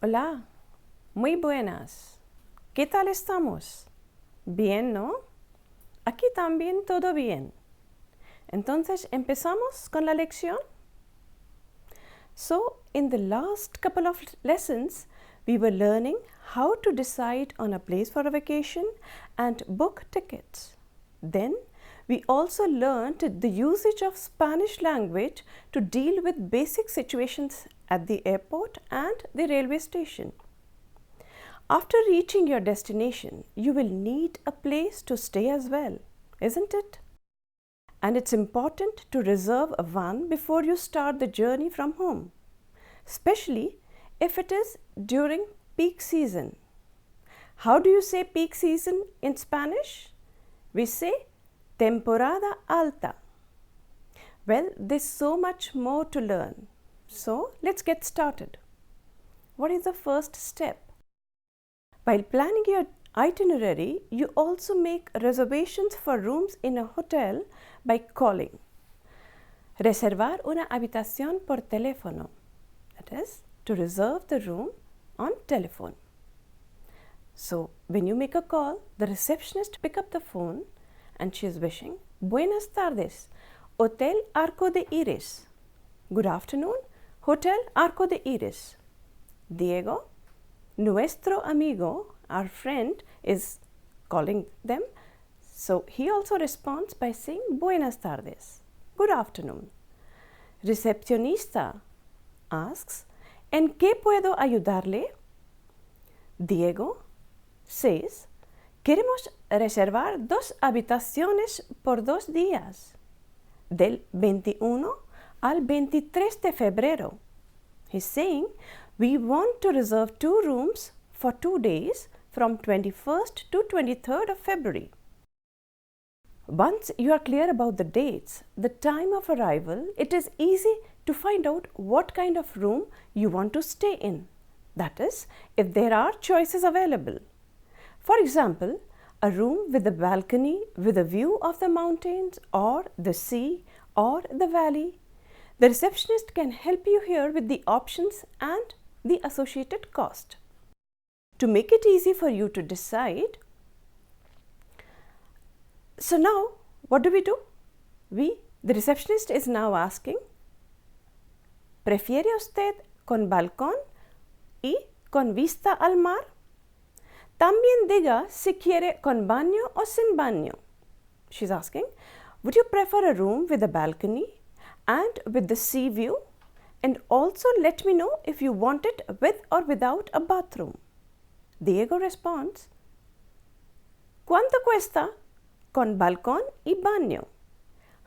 Hola, muy buenas. ¿Qué tal estamos? Bien, ¿no? Aquí también todo bien. Entonces, ¿empezamos con la lección? So, in the last couple of lessons, we were learning how to decide on a place for a vacation and book tickets. Then, we also learned the usage of Spanish language to deal with basic situations at the airport and the railway station. After reaching your destination, you will need a place to stay as well, isn't it? And it's important to reserve one before you start the journey from home, especially if it is during peak season. How do you say peak season in Spanish? We say temporada alta. Well, there's so much more to learn. So, let's get started. What is the first step? While planning your itinerary, you also make reservations for rooms in a hotel by calling. Reservar una habitación por teléfono. That is, to reserve the room on telephone. So, when you make a call, the receptionist pick up the phone and she is wishing, Buenas tardes, Hotel Arco de Iris. Good afternoon, Hotel Arco de Iris. Diego, nuestro amigo, our friend, is calling them. So he also responds by saying Buenas tardes, good afternoon. Recepcionista asks, ¿En qué puedo ayudarle? Diego says, queremos reservar 2 habitaciones por 2 días, del 21 al 23 de febrero. He's saying, we want to reserve 2 rooms for 2 days from 21st to 23rd of February. Once you are clear about the dates, the time of arrival, it is easy to find out what kind of room you want to stay in. That is, if there are choices available. For example, a room with a balcony with a view of the mountains or the sea or the valley. The receptionist can help you here with the options and the associated cost. To make it easy for you to decide, so now what do? The receptionist is now asking, ¿prefiere usted con balcón y con vista al mar? También diga si quiere con baño o sin baño. She's asking, would you prefer a room with a balcony and with the sea view? And also let me know if you want it with or without a bathroom. Diego responds, ¿Cuánto cuesta con balcón y baño?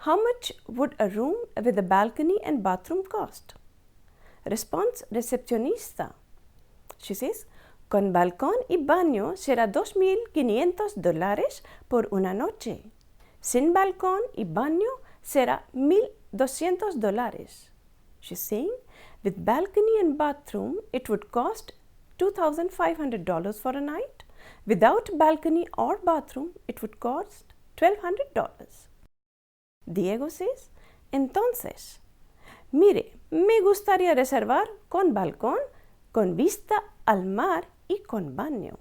How much would a room with a balcony and bathroom cost? Response recepcionista. She says, con balcón y baño será $2,500 por una noche. Sin balcón y baño será $1,200. She's saying, with balcony and bathroom, it would cost $2,500 for a night. Without balcony or bathroom, it would cost $1,200. Diego says, entonces, mire, me gustaría reservar con balcón, con vista al mar y con baño.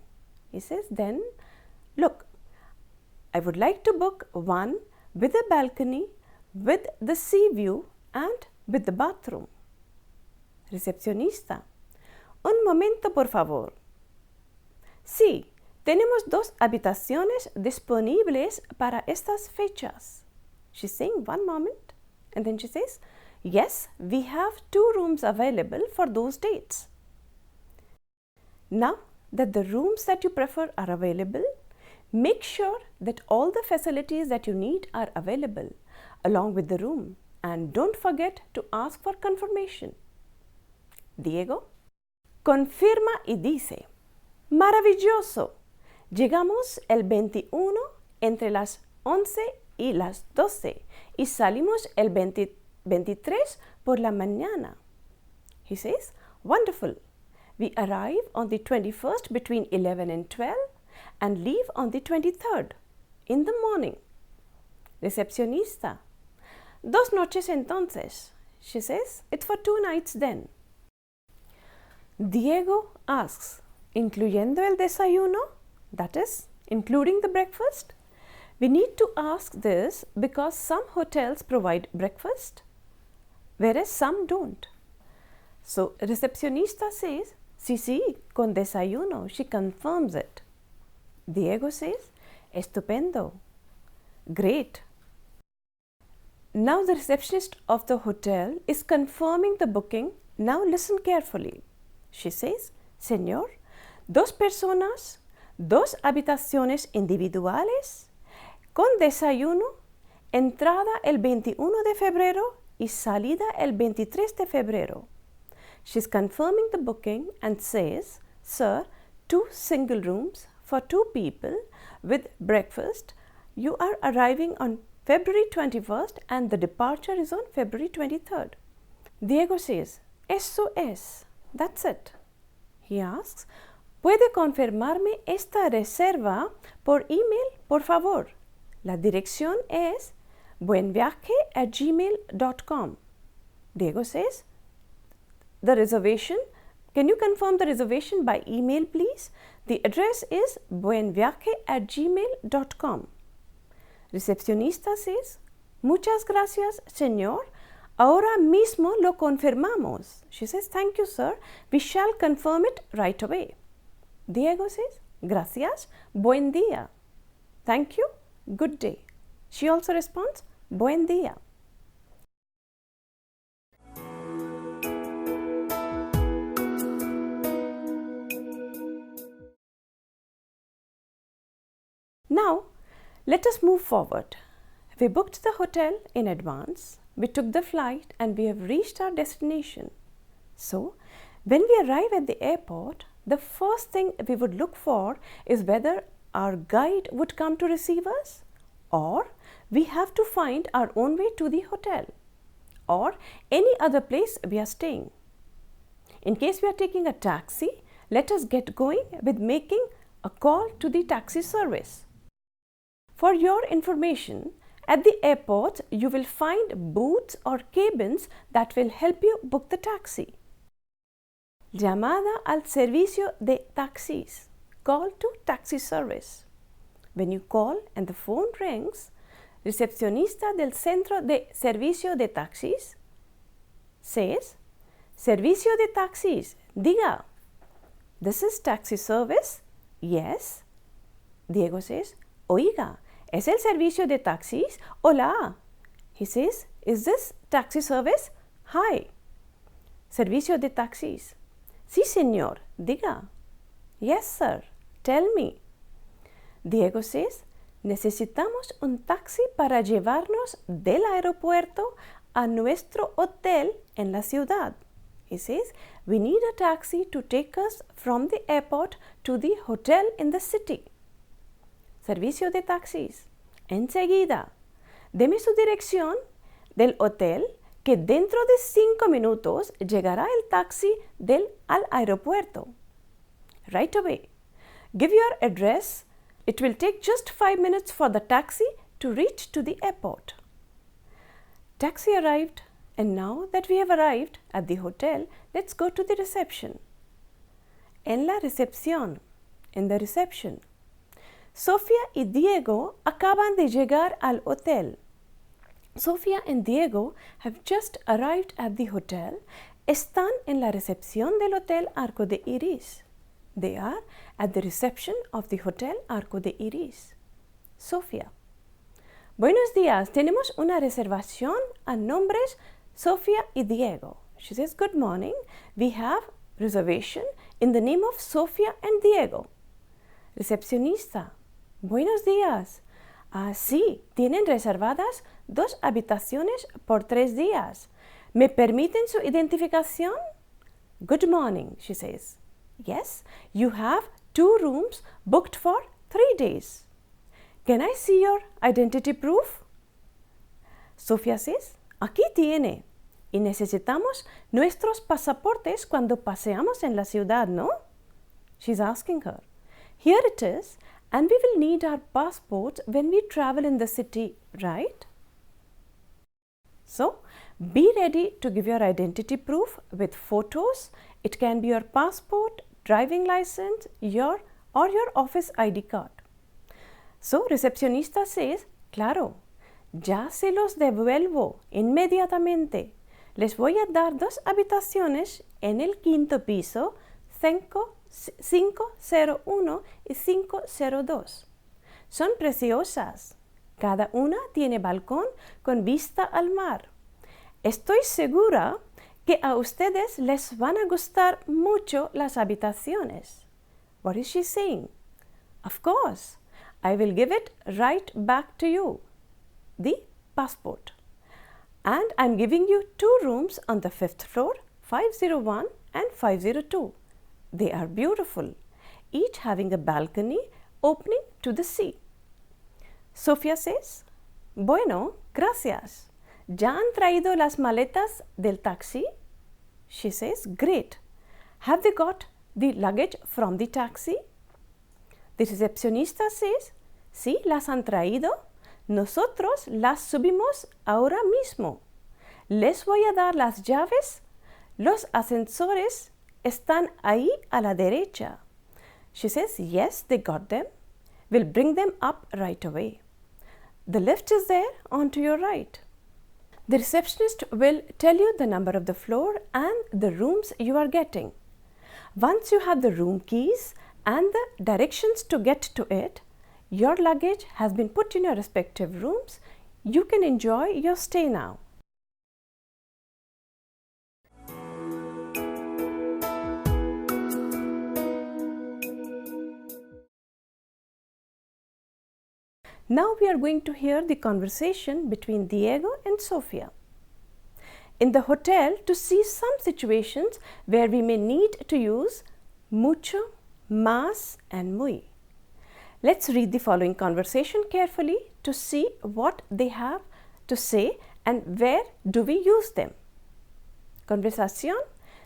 He says, then, look, I would like to book one with a balcony, with the sea view and with the bathroom. Recepcionista, un momento por favor. Sí, tenemos 2 habitaciones disponibles para estas fechas. She's saying one moment and then she says, yes, we have 2 rooms available for those dates. Now that the rooms that you prefer are available, make sure that all the facilities that you need are available along with the room, and don't forget to ask for confirmation. Diego confirma y dice, maravilloso, llegamos el 21 entre las 11 y las 12 y salimos el 23 por la mañana. He says, wonderful, we arrive on the 21st between 11 and 12 and leave on the 23rd in the morning. Recepcionista, 2 noches entonces. She says, it's for 2 nights then. Diego asks, ¿incluyendo el desayuno? That is, including the breakfast? We need to ask this because some hotels provide breakfast, whereas some don't. So, recepcionista says, sí, sí, con desayuno. She confirms it. Diego says, estupendo. Great. Now the receptionist of the hotel is confirming the booking. Now listen carefully. She says, Señor, 2 personas, 2 habitaciones individuales, con desayuno, entrada el 21 de febrero y salida el 23 de febrero. She's confirming the booking and says, Sir, 2 single rooms for 2 people with breakfast. You are arriving on February 21st and the departure is on February 23rd. Diego says, Eso es. That's it. He asks, ¿puede confirmarme esta reserva por email, por favor? La dirección es buenviaje@gmail.com. Diego says, the reservation, can you confirm the reservation by email, please? The address is buenviaje@gmail.com. Recepcionista says, muchas gracias, señor. Ahora mismo lo confirmamos. She says, thank you, sir. We shall confirm it right away. Diego says, gracias, buen día. Thank you, good day. She also responds, buen día. Now, let us move forward. We booked the hotel in advance, we took the flight and we have reached our destination. So, when we arrive at the airport, the first thing we would look for is whether our guide would come to receive us, or we have to find our own way to the hotel, or any other place we are staying. In case we are taking a taxi, let us get going with making a call to the taxi service. For your information, at the airport you will find booths or cabins that will help you book the taxi. Llamada al servicio de taxis. Call to taxi service. When you call and the phone rings, recepcionista del centro de servicio de taxis says, Servicio de taxis, diga. This is taxi service? Yes. Diego says, Oiga, ¿es el servicio de taxis? Hola. He says, is this taxi service? Hi. Servicio de taxis. Sí, señor. Diga. Yes, sir. Tell me. Diego says, necesitamos un taxi para llevarnos del aeropuerto a nuestro hotel en la ciudad. He says, we need a taxi to take us from the airport to the hotel in the city. Servicio de taxis. Enseguida, deme su dirección del hotel que dentro de 5 minutos llegará el taxi al aeropuerto. Right away. Give your address. It will take just 5 minutes for the taxi to reach to the airport. Taxi arrived, and now that we have arrived at the hotel, let's go to the reception. En la recepción. In the reception. Sofía y Diego acaban de llegar al hotel. Sofía and Diego have just arrived at the hotel. Están en la recepción del Hotel Arco de Iris. They are at the reception of the Hotel Arco de Iris. Sofía. Buenos días, tenemos una reservación a nombres Sofía y Diego. She says, good morning. We have reservation in the name of Sofía and Diego. Recepcionista. Buenos días. Sí, tienen reservadas 2 habitaciones por 3 días. ¿Me permiten su identificación? Good morning, she says. Yes, you have 2 rooms booked for 3 days. Can I see your identity proof? Sofía says, aquí tiene. Y necesitamos nuestros pasaportes cuando paseamos en la ciudad, ¿no? She's asking her. Here it is, and we will need our passports when we travel in the city, right? So, be ready to give your identity proof with photos It can be your passport, driving license, your office ID card. So recepcionista says, claro, ya se los devuelvo inmediatamente. Les voy a dar 2 habitaciones en el 5º piso, 501 y 502. Son preciosas. Cada una tiene balcón con vista al mar. Estoy segura que a ustedes les van a gustar mucho las habitaciones. What is she saying? Of course, I will give it right back to you, the passport. And I'm giving you 2 rooms on the 5th floor, 501 and 502. They are beautiful, each having a balcony opening to the sea. Sofía says, bueno, gracias. ¿Ya han traído las maletas del taxi? She says, great. Have they got the luggage from the taxi? The recepcionista says, sí, las han traído. Nosotros las subimos ahora mismo. Les voy a dar las llaves. Los ascensores están ahí a la derecha. She says, yes, they got them. We'll bring them up right away. The lift is there on to your right. The receptionist will tell you the number of the floor and the rooms you are getting. Once you have the room keys and the directions to get to it, your luggage has been put in your respective rooms. You can enjoy your stay now. Now we are going to hear the conversation between Diego and Sofía. In the hotel, to see some situations where we may need to use mucho, más and muy. Let's read the following conversation carefully to see what they have to say and where do we use them. Conversación.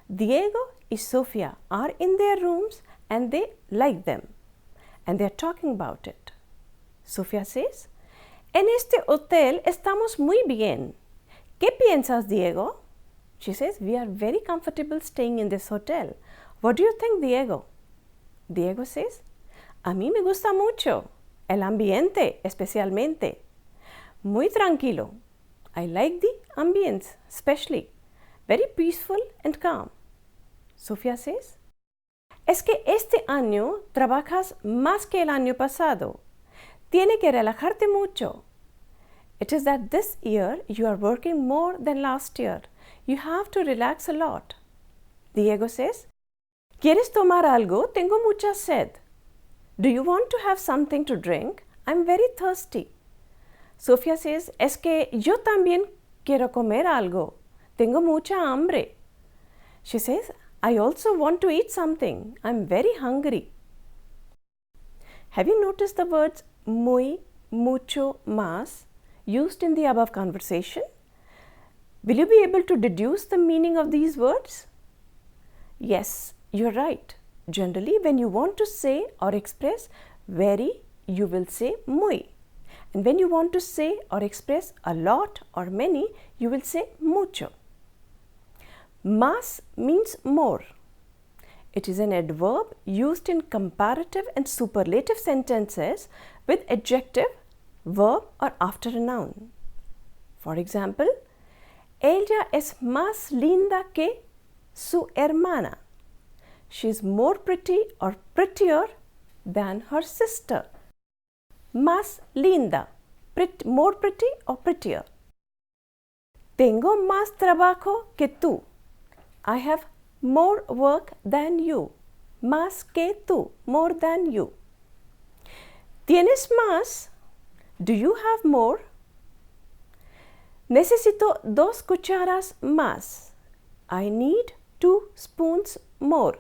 Diego y Sofía are in their rooms and they like them and they are talking about it. Sofía says, en este hotel estamos muy bien. ¿Qué piensas, Diego? She says, we are very comfortable staying in this hotel. What do you think, Diego? Diego says, a mí me gusta mucho. El ambiente, especialmente. Muy tranquilo. I like the ambience, especially. Very peaceful and calm. Sofía says, es que este año trabajas más que el año pasado. Tiene que relajarte mucho. It is that this year you are working more than last year. You have to relax a lot. Diego says, ¿Quieres tomar algo? Tengo mucha sed. Do you want to have something to drink? I'm very thirsty. Sofía says, es que yo también quiero comer algo. Tengo mucha hambre. She says, I also want to eat something. I'm very hungry. Have you noticed the words muy, mucho, más used in the above conversation? Will you be able to deduce the meaning of these words? Yes, you're right. Generally, when you want to say or express very, you will say muy. And when you want to say or express a lot or many, you will say mucho. Más means more. It is an adverb used in comparative and superlative sentences with adjective, verb or after a noun. For example, ella es más linda que su hermana. She is more pretty or prettier than her sister. Más linda, more pretty or prettier. Tengo más trabajo que tú. I have more work than you. Más que tú, more than you. ¿Tienes más? Do you have more? Necesito 2 cucharas más. I need 2 spoons more.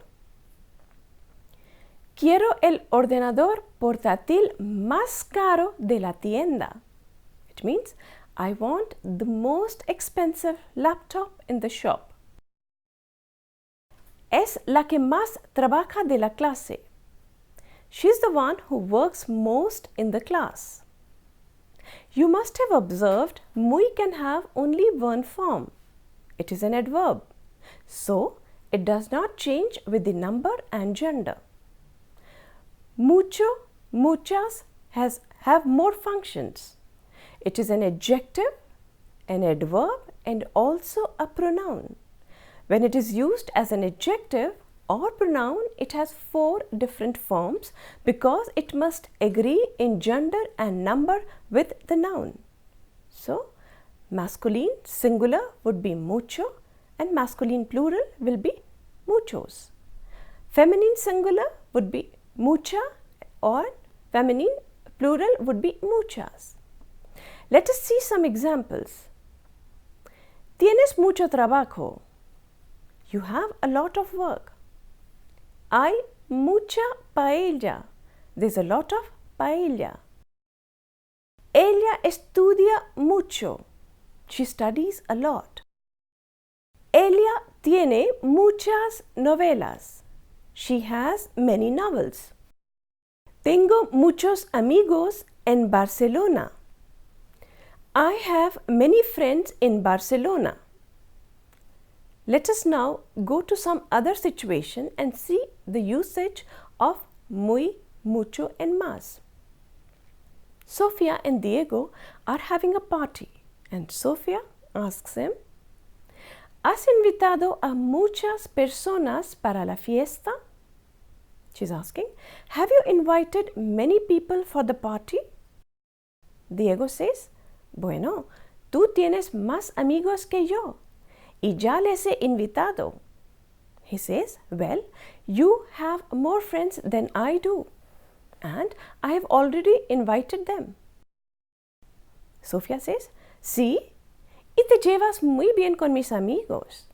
Quiero el ordenador portátil más caro de la tienda. It means I want the most expensive laptop in the shop. Es la que más trabaja de la clase. She's the one who works most in the class. You must have observed muy can have only one form. It is an adverb. So, It does not change with the number and gender. Mucho, muchas have more functions. It is an adjective, an adverb, and also a pronoun. When it is used as an adjective or pronoun, it has 4 different forms because it must agree in gender and number with the noun. So, masculine singular would be mucho and masculine plural will be muchos. Feminine singular would be mucha or feminine plural would be muchas. Let us see some examples. Tienes mucho trabajo. You have a lot of work. Hay mucha paella. There's a lot of paella. Ella estudia mucho. She studies a lot. Ella tiene muchas novelas. She has many novels. Tengo muchos amigos en Barcelona. I have many friends in Barcelona. Let us now go to some other situation and see the usage of muy, mucho and más. Sofia and Diego are having a party and Sofia asks him, ¿Has invitado a muchas personas para la fiesta? She's asking, have you invited many people for the party? Diego says, bueno, tú tienes más amigos que yo y ya les he invitado. He says, well, you have more friends than I do and I have already invited them. Sofia says, sí, y te llevas muy bien con mis amigos.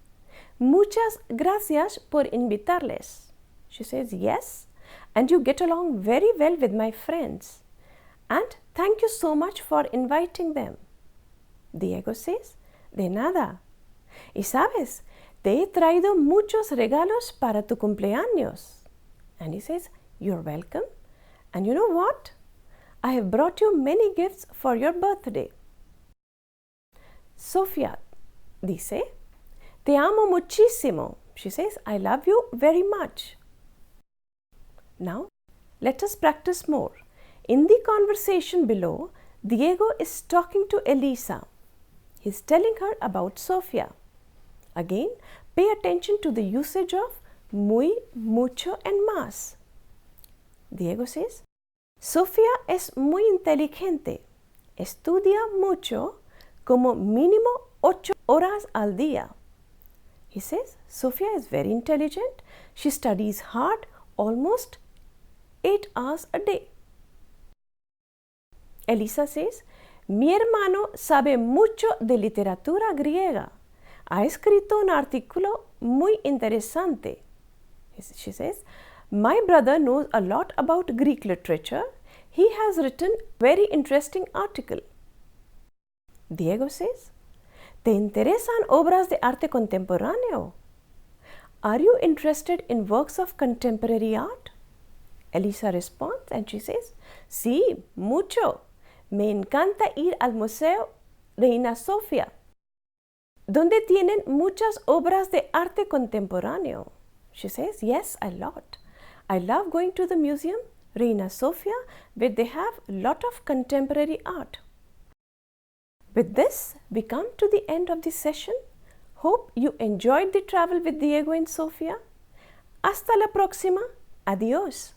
Muchas gracias por invitarles. She says, yes, and you get along very well with my friends. And thank you so much for inviting them. Diego says, de nada. Y sabes, te he traído muchos regalos para tu cumpleaños. And he says, you're welcome. And you know what? I have brought you many gifts for your birthday. Sofia dice, te amo muchísimo. She says, I love you very much. Now, let us practice more. In the conversation below, Diego is talking to Elisa. He is telling her about Sofia. Again, pay attention to the usage of muy, mucho and más. Diego says, Sofia es muy inteligente. Estudia mucho, como mínimo 8 horas al día. He says, Sofia is very intelligent. She studies hard, almost 8 hours a day. Elisa says, mi hermano sabe mucho de literatura griega. Ha escrito un artículo muy interesante. She says, my brother knows a lot about Greek literature. He has written a very interesting article. Diego says, ¿te interesan obras de arte contemporáneo? Are you interested in works of contemporary art? Elisa responds and she says, sí, mucho. Me encanta ir al Museo Reina Sofía, donde tienen muchas obras de arte contemporáneo. She says, yes, a lot. I love going to the museum Reina Sofía, where they have a lot of contemporary art. With this, we come to the end of this session. Hope you enjoyed the travel with Diego and Sofia. Hasta la próxima. Adiós.